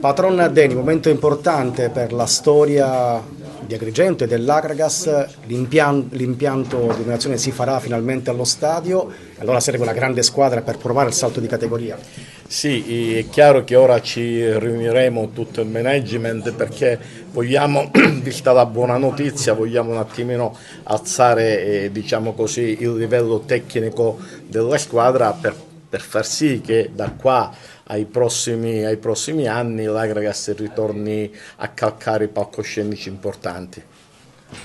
Patron Deni, momento importante per la storia di Agrigento e dell'Agragas, l'impianto di illuminazione si farà finalmente allo stadio, allora serve una grande squadra per provare il salto di categoria. Sì, è chiaro che ora ci riuniremo tutto il management perché vogliamo, vista la buona notizia, vogliamo un attimino alzare, diciamo così, il livello tecnico della squadra per far sì che da qua ai prossimi anni l'Agragas ritorni a calcare i palcoscenici importanti.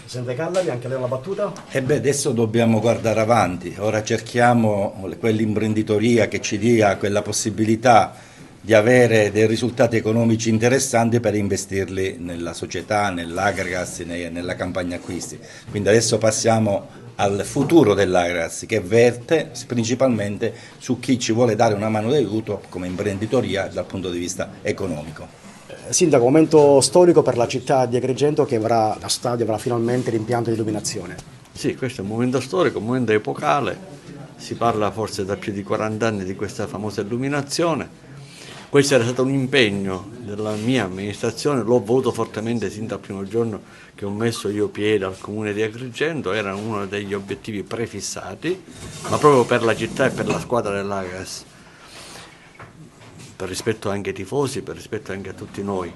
Presidente Callavi, anche lei una battuta? E beh, adesso dobbiamo guardare avanti, ora cerchiamo quell'imprenditoria che ci dia quella possibilità di avere dei risultati economici interessanti per investirli nella società, nell'Agragas, nella campagna acquisti. Quindi adesso passiamo al futuro dell'Agragas che verte principalmente su chi ci vuole dare una mano d'aiuto come imprenditoria dal punto di vista economico. Sindaco, momento storico per la città di Agrigento che avrà, la stadio avrà finalmente l'impianto di illuminazione. Sì, questo è un momento storico, un momento epocale, si parla forse da più di 40 anni di questa famosa illuminazione. Questo era stato un impegno della mia amministrazione, l'ho voluto fortemente sin dal primo giorno che ho messo io piede al comune di Agrigento, era uno degli obiettivi prefissati, ma proprio per la città e per la squadra dell'Agragas, per rispetto anche ai tifosi, per rispetto anche a tutti noi.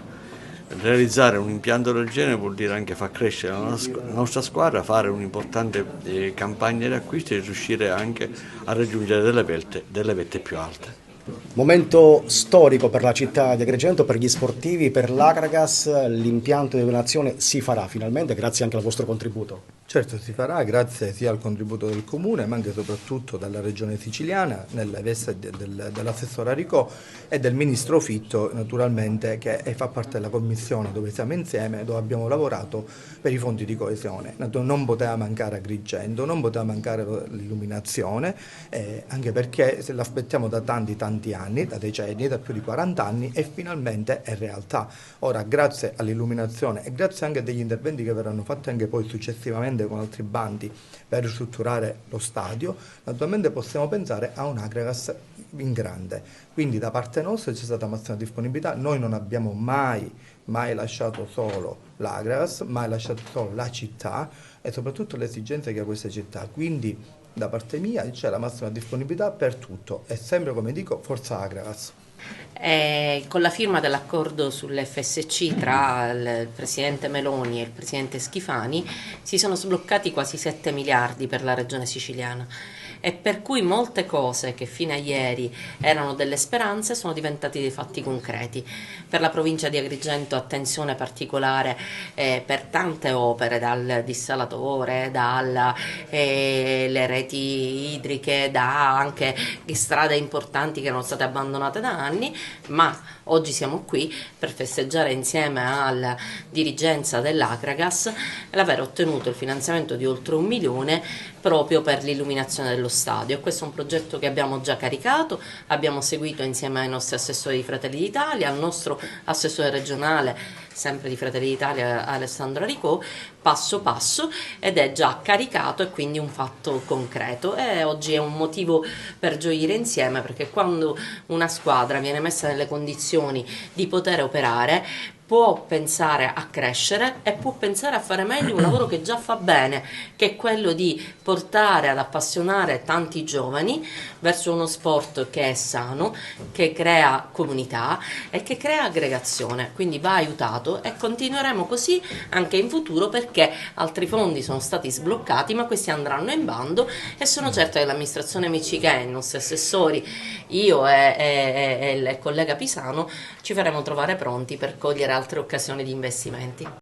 Realizzare un impianto del genere vuol dire anche far crescere la nostra squadra, fare un'importante campagna di acquisti e riuscire anche a raggiungere delle vette più alte. Momento storico per la città di Agrigento, per gli sportivi, per l'Agragas, l'impianto di illuminazione si farà finalmente, grazie anche al vostro contributo. Certo si farà grazie sia al contributo del Comune ma anche e soprattutto dalla Regione Siciliana nella veste dell'assessore Aricò e del Ministro Fitto naturalmente che fa parte della commissione dove siamo insieme, dove abbiamo lavorato per i fondi di coesione. Non poteva mancare Agrigento, non poteva mancare l'illuminazione anche perché se l'aspettiamo da tanti anni, da decenni, da più di 40 anni e finalmente è realtà. Ora grazie all'illuminazione e grazie anche a degli interventi che verranno fatti anche poi successivamente con altri bandi per ristrutturare lo stadio, naturalmente possiamo pensare a un Agragas in grande. Quindi da parte nostra c'è stata massima disponibilità, noi non abbiamo mai lasciato solo l'Agragas, mai lasciato solo la città e soprattutto le esigenze che ha questa città. Quindi da parte mia c'è la massima disponibilità per tutto e sempre come dico forza Agragas. Con la firma dell'accordo sull'FSC tra il Presidente Meloni e il Presidente Schifani si sono sbloccati quasi 7 miliardi per la Regione Siciliana e per cui molte cose che fino a ieri erano delle speranze sono diventate dei fatti concreti. Per la provincia di Agrigento attenzione particolare per tante opere, dal dissalatore, dalle reti idriche, da anche strade importanti che erano state abbandonate da anni, ma oggi siamo qui per festeggiare insieme alla dirigenza dell'Agragas l'aver ottenuto il finanziamento di oltre 1 milione proprio per l'illuminazione dello stadio. Questo è un progetto che abbiamo già caricato, abbiamo seguito insieme ai nostri assessori di Fratelli d'Italia, al nostro assessore regionale sempre di Fratelli d'Italia Alessandro Aricò, passo passo, ed è già caricato e quindi un fatto concreto e oggi è un motivo per gioire insieme, perché quando una squadra viene messa nelle condizioni di poter operare può pensare a crescere e può pensare a fare meglio un lavoro che già fa bene, che è quello di portare ad appassionare tanti giovani verso uno sport che è sano, che crea comunità e che crea aggregazione, quindi va aiutato e continueremo così anche in futuro perché altri fondi sono stati sbloccati ma questi andranno in bando e sono certa che l'amministrazione Miccichè, i nostri assessori, io e il collega Pisano ci faremo trovare pronti per cogliere altre occasioni di investimenti.